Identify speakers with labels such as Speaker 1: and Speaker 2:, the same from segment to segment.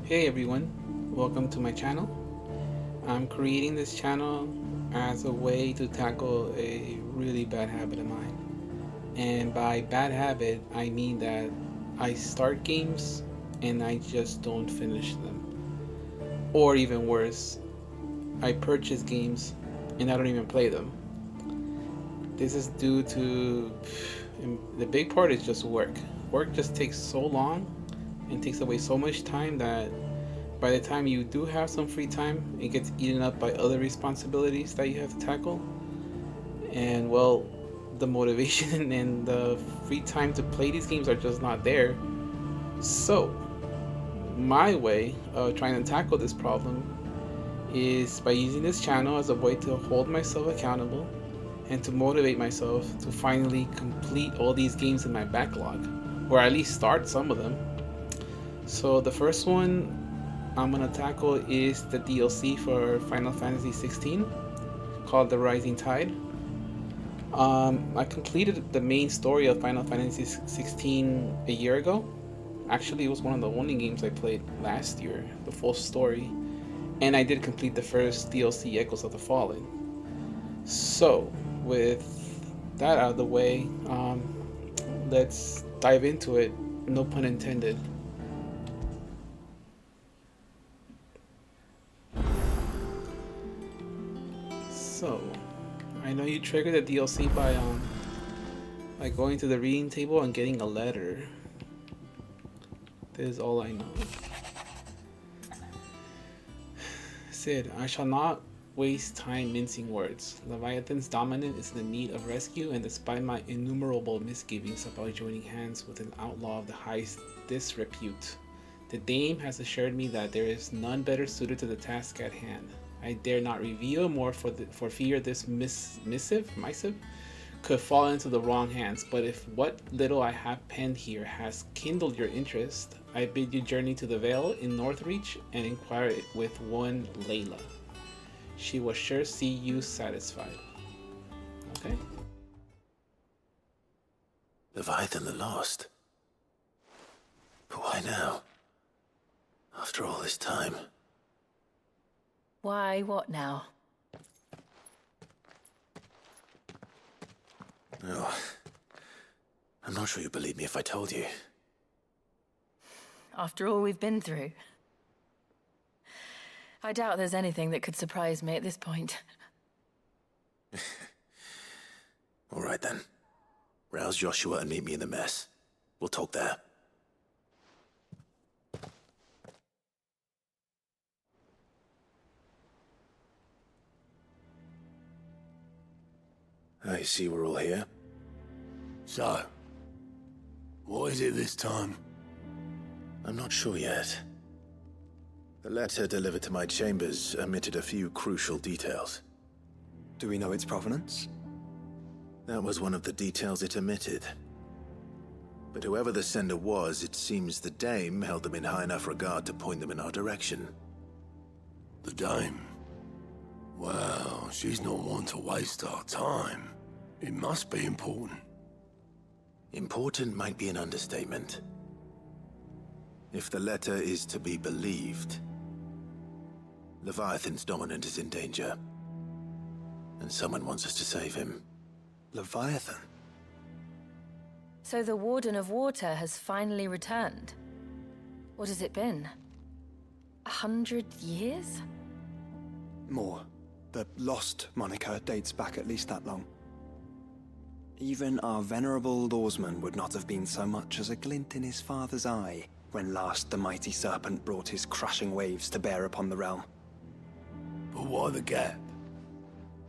Speaker 1: Hey everyone, welcome to my channel. I'm creating this channel as a way to tackle a really bad habit of mine. And by bad habit, I mean that I start games and I just don't finish them. Or even worse, I purchase games and I don't even play them. This is due to the big part is just work. Work just takes so long and takes away so much time that by the time you do have some free time, it gets eaten up by other responsibilities that you have to tackle. And well, the motivation and the free time to play these games are just not there. So, my way of trying to tackle this problem is by using this channel as a way to hold myself accountable and to motivate myself to finally complete all these games in my backlog, or at least start some of them. So, the first one I'm gonna tackle is the DLC for Final Fantasy XVI called The Rising Tide. I completed the main story of Final Fantasy XVI a year ago. Actually, it was one of the only games I played last year, the full story. And I did complete the first DLC, Echoes of the Fallen. So, with that out of the way, let's dive into it. No pun intended. So, I know you triggered the DLC by going to the reading table and getting a letter. This is all I know. Sid, I shall not waste time mincing words. Leviathan's dominant is in need of rescue, and despite my innumerable misgivings about joining hands with an outlaw of the highest disrepute, the dame has assured me that there is none better suited to the task at hand. I dare not reveal more for fear this missive could fall into the wrong hands, but if what little I have penned here has kindled your interest, I bid you journey to the Vale in Northreach and inquire with one Layla. She will sure see you satisfied. Okay?
Speaker 2: Leviathan the Lost? But why now? After all this time?
Speaker 3: Why, what now?
Speaker 2: Oh, I'm not sure you'd believe me if I told you.
Speaker 3: After all we've been through. I doubt there's anything that could surprise me at this point.
Speaker 2: All right then. Rouse Joshua and meet me in the mess. We'll talk there. I see we're all here.
Speaker 4: So, what is it this time?
Speaker 2: I'm not sure yet. The letter delivered to my chambers omitted a few crucial details.
Speaker 5: Do we know its provenance?
Speaker 2: That was one of the details it omitted. But whoever the sender was, it seems the dame held them in high enough regard to point them in our direction.
Speaker 4: The dame? Well, she's not one to waste our time. It must be important.
Speaker 2: Important might be an understatement. If the letter is to be believed, Leviathan's dominant is in danger. And someone wants us to save him.
Speaker 5: Leviathan?
Speaker 3: So the Warden of Water has finally returned. What has it been? 100 years?
Speaker 5: More. The Lost moniker dates back at least that long. Even our venerable lawsman would not have been so much as a glint in his father's eye when last the mighty serpent brought his crushing waves to bear upon the realm.
Speaker 4: But why the gap?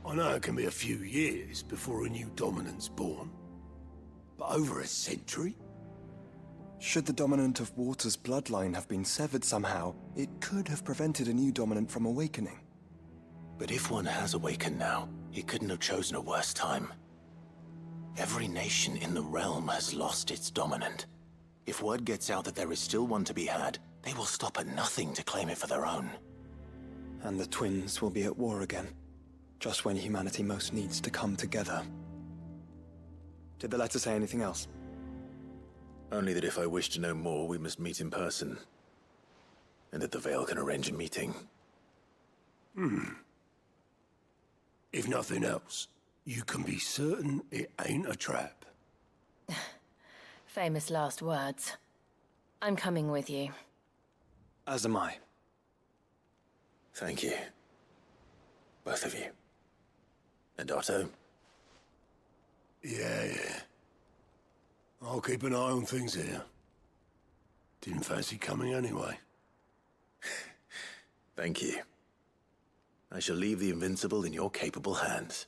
Speaker 4: I know it can be a few years before a new dominant's born. But over a century?
Speaker 5: Should the dominant of Water's bloodline have been severed somehow, it could have prevented a new dominant from awakening.
Speaker 2: But if one has awakened now, he couldn't have chosen a worse time. Every nation in the realm has lost its dominant. If word gets out that there is still one to be had, they will stop at nothing to claim it for their own.
Speaker 5: And the twins will be at war again, just when humanity most needs to come together. Did the letter say anything else?
Speaker 2: Only that if I wish to know more, we must meet in person. and that the Veil can arrange a meeting.
Speaker 4: If nothing else, you can be certain it ain't a trap.
Speaker 3: Famous last words. I'm coming with you.
Speaker 5: As am I.
Speaker 2: Thank you. Both of you. And Otto?
Speaker 4: Yeah. I'll keep an eye on things here. Didn't fancy coming anyway.
Speaker 2: Thank you. I shall leave the Invincible in your capable hands.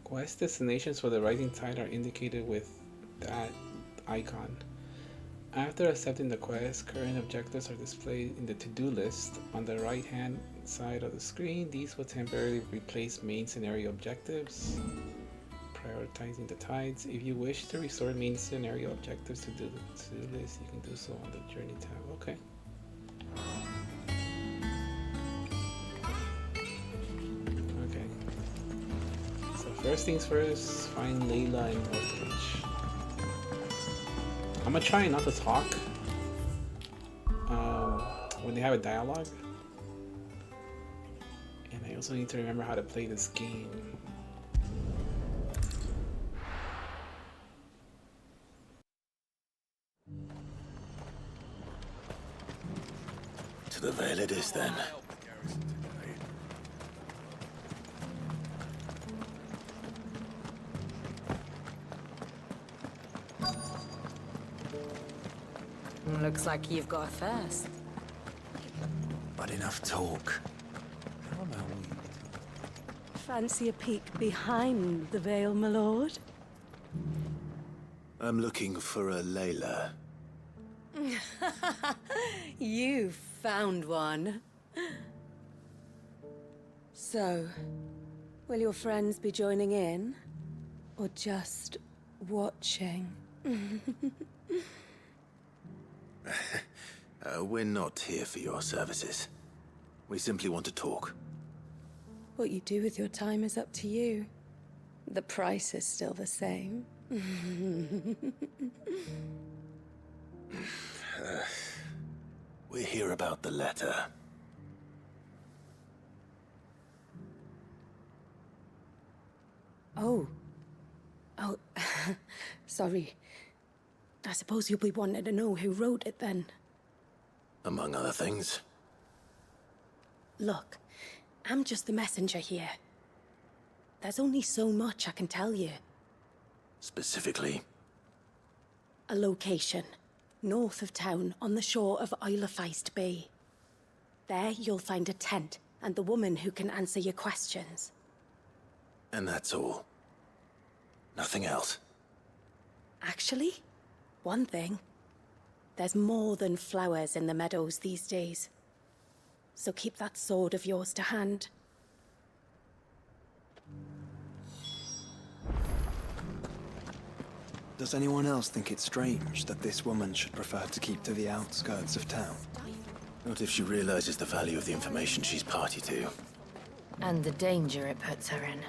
Speaker 1: Quest destinations for the Rising Tide are indicated with that icon. After accepting the quest, current objectives are displayed in the to-do list on the right-hand side of the screen. These will temporarily replace main scenario objectives. Prioritizing the tides. If you wish to restore main scenario objectives to the to-do list, you can do so on the Journey tab. Okay. First things first, find Layla in Northridge. I'm gonna try not to talk when they have a dialogue. And I also need to remember how to play this game.
Speaker 2: To the Veil it is then.
Speaker 6: Looks like you've got a thirst.
Speaker 2: But enough talk. How about we...
Speaker 7: Fancy a peek behind the veil, my lord?
Speaker 2: I'm looking for a Layla.
Speaker 7: You found one. So, will your friends be joining in? Or just watching?
Speaker 2: We're not here for your services. We simply want to talk.
Speaker 7: What you do with your time is up to you. The price is still the same.
Speaker 2: We're here about the letter.
Speaker 7: Oh, sorry. I suppose you'll be wanting to know who wrote it then.
Speaker 2: Among other things.
Speaker 7: Look, I'm just the messenger here. There's only so much I can tell you.
Speaker 2: Specifically?
Speaker 7: A location, north of town, on the shore of Isle of Feist Bay. There you'll find a tent and the woman who can answer your questions.
Speaker 2: And that's all? Nothing else?
Speaker 7: Actually, one thing. There's more than flowers in the meadows these days. So keep that sword of yours to hand.
Speaker 5: Does anyone else think it strange that this woman should prefer to keep to the outskirts of town?
Speaker 2: Not if she realizes the value of the information she's party to.
Speaker 3: And the danger it puts her in.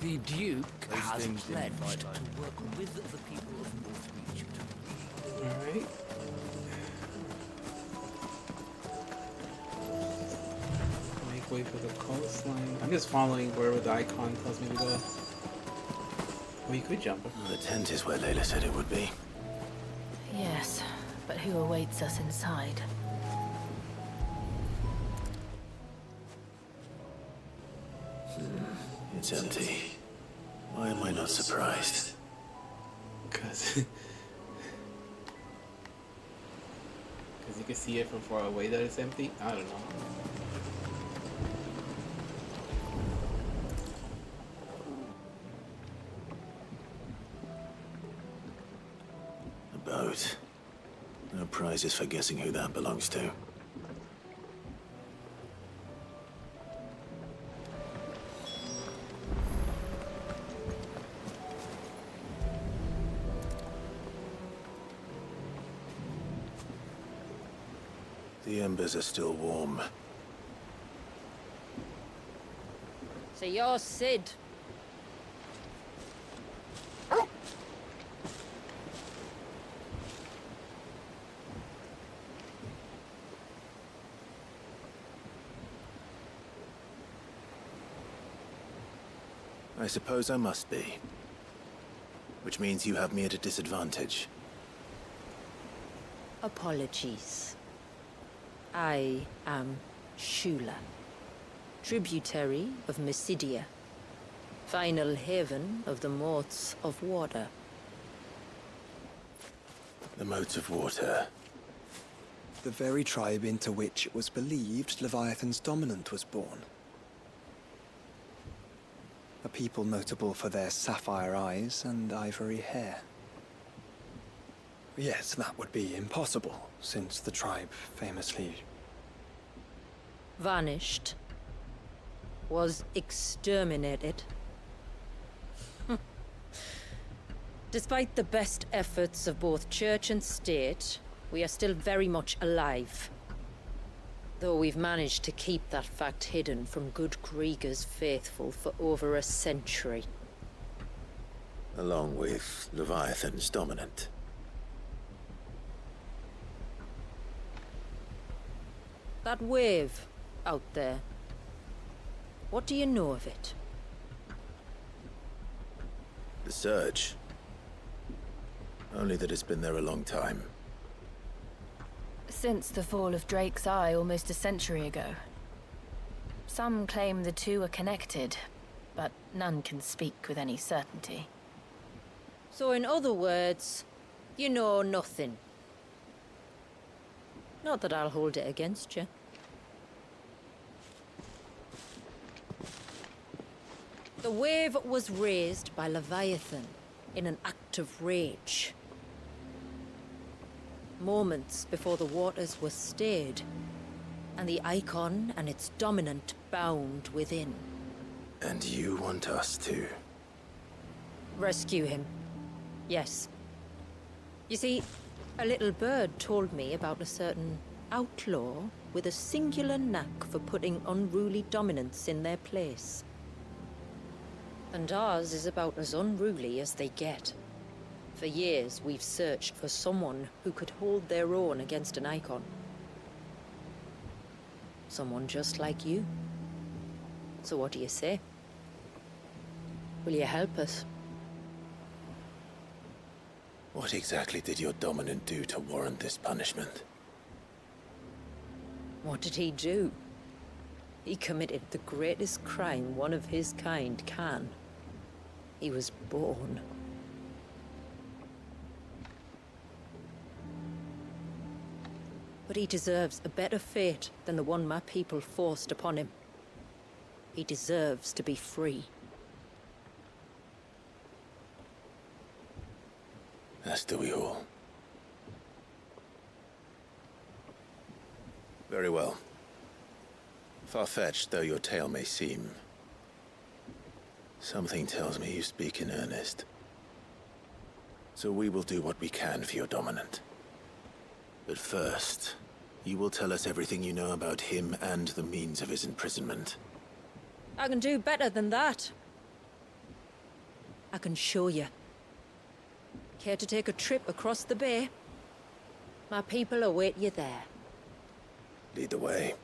Speaker 8: The Duke has pledged to work with the people of Northreach.
Speaker 1: Alright. Make way for the coastline. I'm just following wherever the icon tells me to go. Well, you could jump.
Speaker 2: The tent is where Layla said it would be.
Speaker 3: Yes, but who awaits us inside?
Speaker 2: It's empty. Why am I not surprised?
Speaker 1: Because you can see it from far away that it's empty? I don't know.
Speaker 2: A boat. No prizes for guessing who that belongs to. The embers are still warm.
Speaker 6: So you're Sid.
Speaker 2: I suppose I must be. Which means you have me at a disadvantage.
Speaker 6: Apologies. I am Shula, tributary of Mysidia, final haven of the Moats of Water.
Speaker 2: The Moats of Water.
Speaker 5: The very tribe into which it was believed Leviathan's dominant was born. A people notable for their sapphire eyes and ivory hair. Yes, that would be impossible, since the tribe famously...
Speaker 6: Vanished. Was exterminated. Despite the best efforts of both church and state, we are still very much alive. Though we've managed to keep that fact hidden from good Krieger's faithful for over a century.
Speaker 2: Along with Leviathan's dominant.
Speaker 6: That wave out there. What do you know of it?
Speaker 2: The Surge. Only that it's been there a long time.
Speaker 3: Since the fall of Drake's Eye almost a century ago. Some claim the two are connected, but none can speak with any certainty.
Speaker 6: So in other words, you know nothing. Not that I'll hold it against you. The wave was raised by Leviathan in an act of rage. Moments before the waters were stayed, and the icon and its dominant bound within.
Speaker 2: And you want us to?
Speaker 6: Rescue him. Yes. You see, a little bird told me about a certain outlaw with a singular knack for putting unruly dominants in their place. And ours is about as unruly as they get. For years, we've searched for someone who could hold their own against an icon. Someone just like you. So what do you say? Will you help us?
Speaker 2: What exactly did your dominant do to warrant this punishment?
Speaker 6: What did he do? He committed the greatest crime one of his kind can. He was born. But he deserves a better fate than the one my people forced upon him. He deserves to be free.
Speaker 2: As do we all. Very well. Far-fetched though your tale may seem, something tells me you speak in earnest. So we will do what we can for your dominant. But first, you will tell us everything you know about him and the means of his imprisonment.
Speaker 6: I can do better than that. I can show you. Care to take a trip across the bay? My people await you there.
Speaker 2: Lead the way.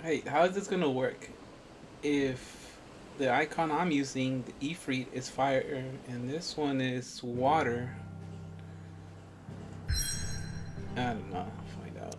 Speaker 1: Hey, how is this gonna work? If the icon I'm using, the Ifrit, is fire, and this one is water. I don't know. I'll find out.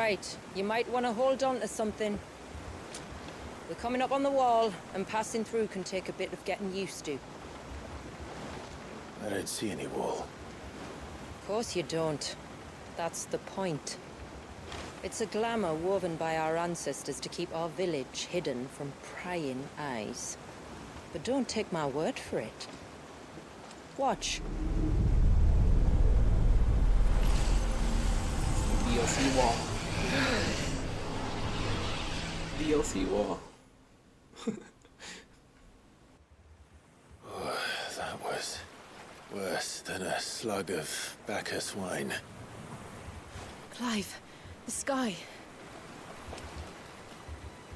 Speaker 6: right. You might want to hold on to something. We're coming up on the wall, and passing through can take a bit of getting used to.
Speaker 2: I don't see any wall.
Speaker 6: Of course you don't. That's the point. It's a glamour woven by our ancestors to keep our village hidden from prying eyes. But don't take my word for it. Watch.
Speaker 1: DLC wall. DLC wall.
Speaker 2: Oh, that was worse than a slug of Bacchus wine.
Speaker 3: Clive, the sky.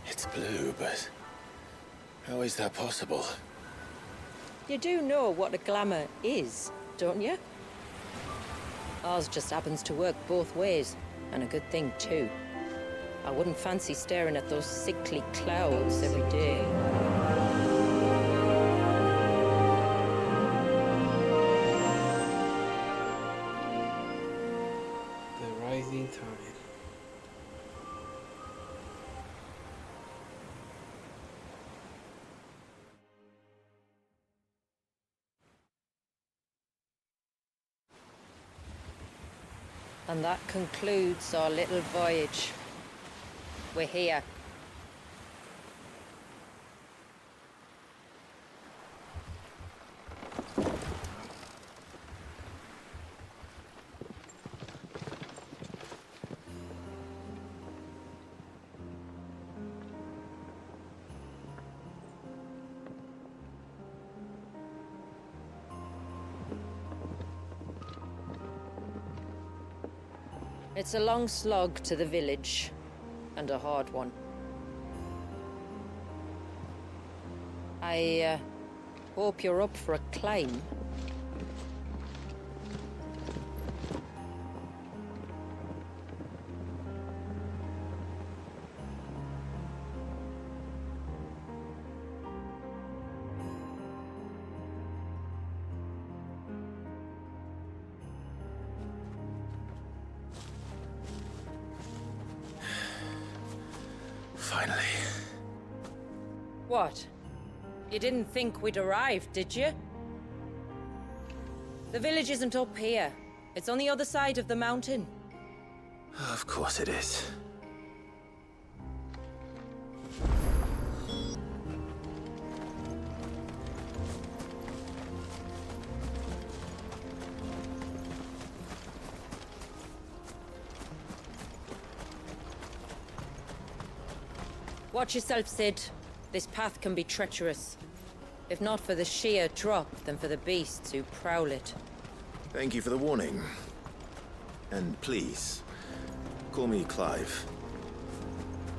Speaker 2: It's blue, but how is that possible?
Speaker 6: You do know what a glamour is, don't you? Ours just happens to work both ways, and a good thing too. I wouldn't fancy staring at those sickly clouds every day.
Speaker 1: The rising tide.
Speaker 6: And that concludes our little voyage. We're here. It's a long slog to the village, and a hard one. I hope you're up for a climb.
Speaker 2: Finally.
Speaker 6: What? You didn't think we'd arrived, did you? The village isn't up here. It's on the other side of the mountain.
Speaker 2: Of course it is.
Speaker 6: Watch yourself, Sid. This path can be treacherous. If not for the sheer drop, then for the beasts who prowl it.
Speaker 2: Thank you for the warning. And please, call me Clive.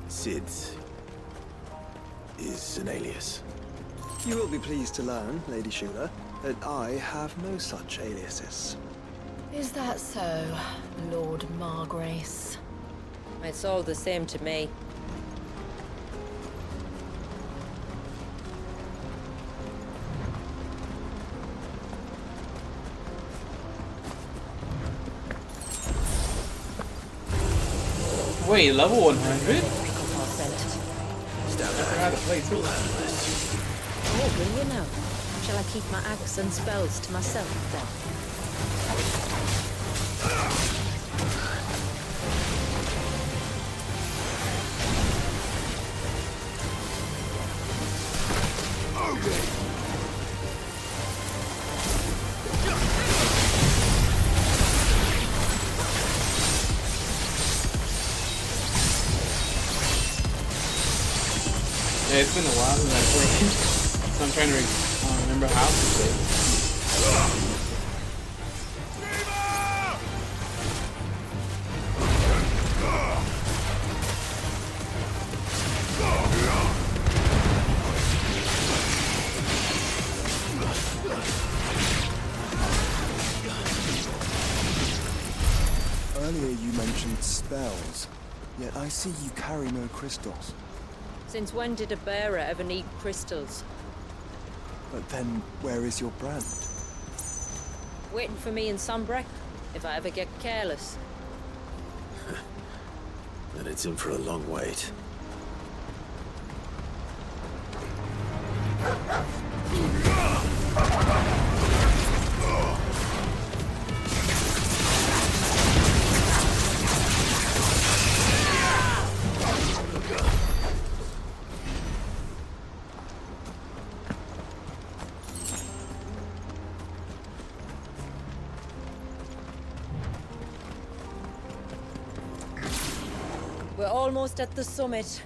Speaker 2: Sid is an alias.
Speaker 5: You will be pleased to learn, Lady Shula, that I have no such aliases.
Speaker 3: Is that so, Lord Margrace?
Speaker 6: It's all the same to me.
Speaker 1: Wait, level 100?
Speaker 6: Pick up our scent.
Speaker 2: Stand
Speaker 1: I forgot to play too.
Speaker 6: Oh, will you now? Shall I keep my axe and spells to myself then?
Speaker 1: Yeah, it's been a while since I played, so I'm trying to remember how to play.
Speaker 5: Earlier you mentioned spells, yet I see you carry no crystals.
Speaker 6: Since when did a bearer ever need crystals?
Speaker 5: But then, where is your brand?
Speaker 6: Waiting for me in Sunbreck, if I ever get careless.
Speaker 2: Then it's in for a long wait.
Speaker 6: We're almost at the summit.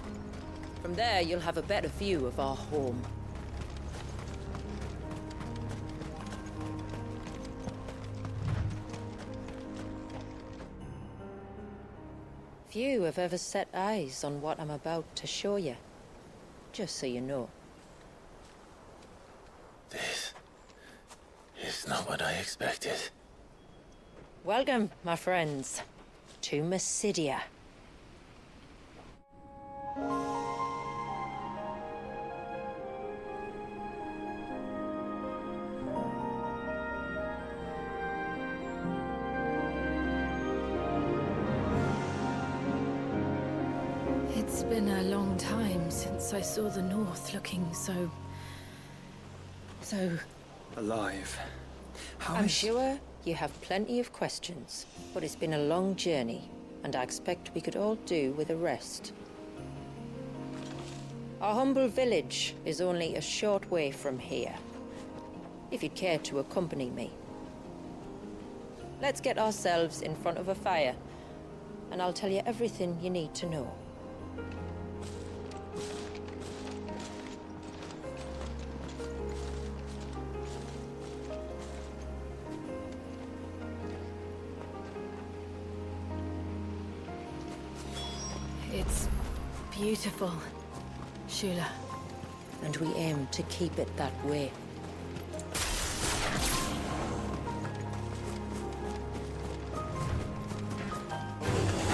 Speaker 6: From there, you'll have a better view of our home. Few have ever set eyes on what I'm about to show you. Just so you know.
Speaker 2: This is not what I expected.
Speaker 6: Welcome, my friends, to Mysidia.
Speaker 3: It's been a long time since I saw the North looking so
Speaker 5: Alive.
Speaker 6: I'm sure you have plenty of questions, but it's been a long journey, and I expect we could all do with a rest. Our humble village is only a short way from here, if you'd care to accompany me. Let's get ourselves in front of a fire, and I'll tell you everything you need to know.
Speaker 3: It's beautiful, Shula.
Speaker 6: And we aim to keep it that way.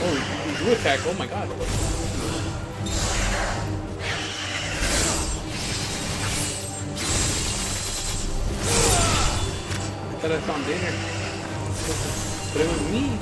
Speaker 1: Oh, you attack. Oh my god. I thought I found dinner. But it was me.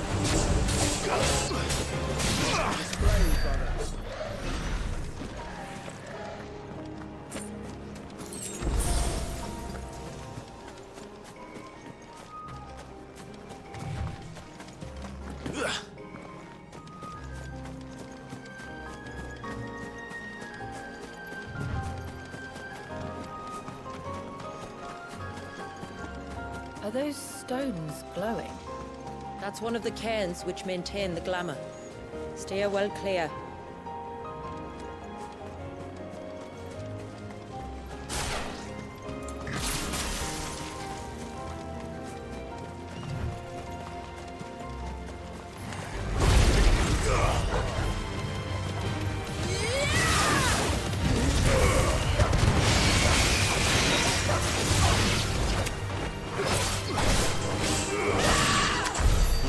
Speaker 3: Are those stones glowing?
Speaker 6: That's one of the cairns which maintain the glamour. Steer well clear.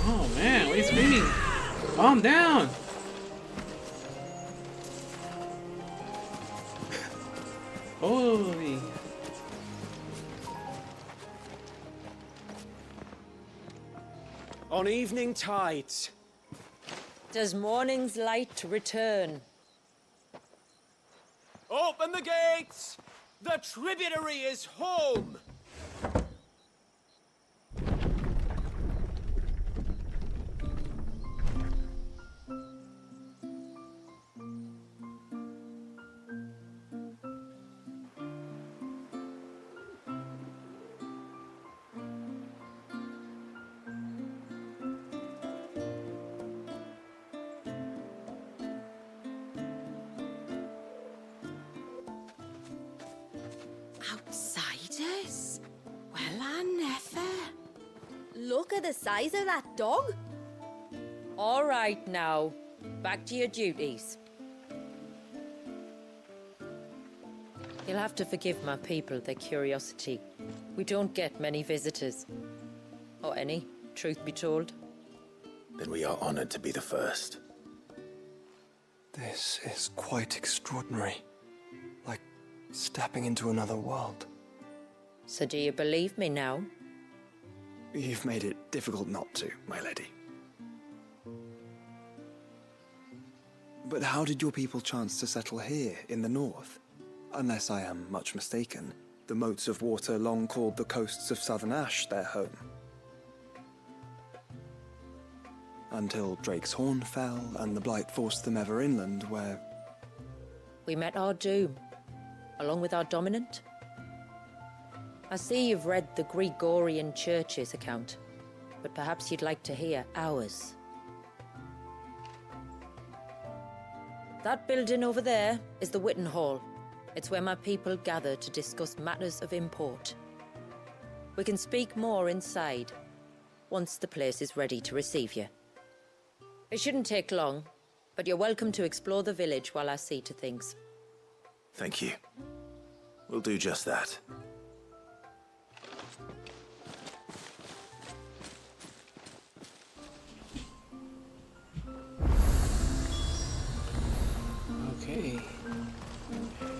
Speaker 1: Oh man, why are you screaming? Calm down! Holy.
Speaker 9: On evening tides.
Speaker 6: Does morning's light return?
Speaker 9: Open the gates! The tributary is home!
Speaker 7: Outsiders? Well, I never.
Speaker 10: Look at the size of that dog.
Speaker 6: All right now, back to your duties. You'll have to forgive my people their curiosity. We don't get many visitors. Or any, truth be told.
Speaker 2: Then we are honored to be the first.
Speaker 5: This is quite extraordinary. Like stepping into another world.
Speaker 6: So do you believe me now?
Speaker 5: You've made it difficult not to, my lady. But how did your people chance to settle here in the north? Unless I am much mistaken, the moats of water long called the coasts of southern Ash their home. Until Drake's Horn fell and the Blight forced them ever inland, where...
Speaker 6: We met our doom, along with our dominant. I see you've read the Gregorian Church's account, but perhaps you'd like to hear ours. That building over there is the Witten Hall. It's where my people gather to discuss matters of import. We can speak more inside, once the place is ready to receive you. It shouldn't take long, but you're welcome to explore the village while I see to things.
Speaker 2: Thank you. We'll do just that.
Speaker 1: Okay.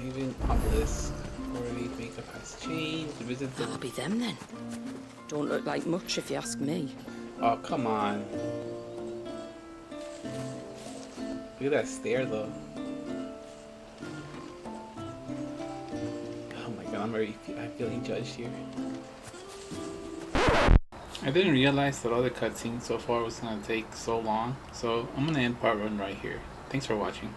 Speaker 1: Even obelisk or makeup has changed. Visit the...
Speaker 11: That'll be them then. Don't look like much if you ask me.
Speaker 1: Oh, come on. Look at that stare though. Oh my god, I'm feeling judged here. I didn't realize that all the cutscenes so far was gonna take so long, so I'm gonna end part 1 right here. Thanks for watching.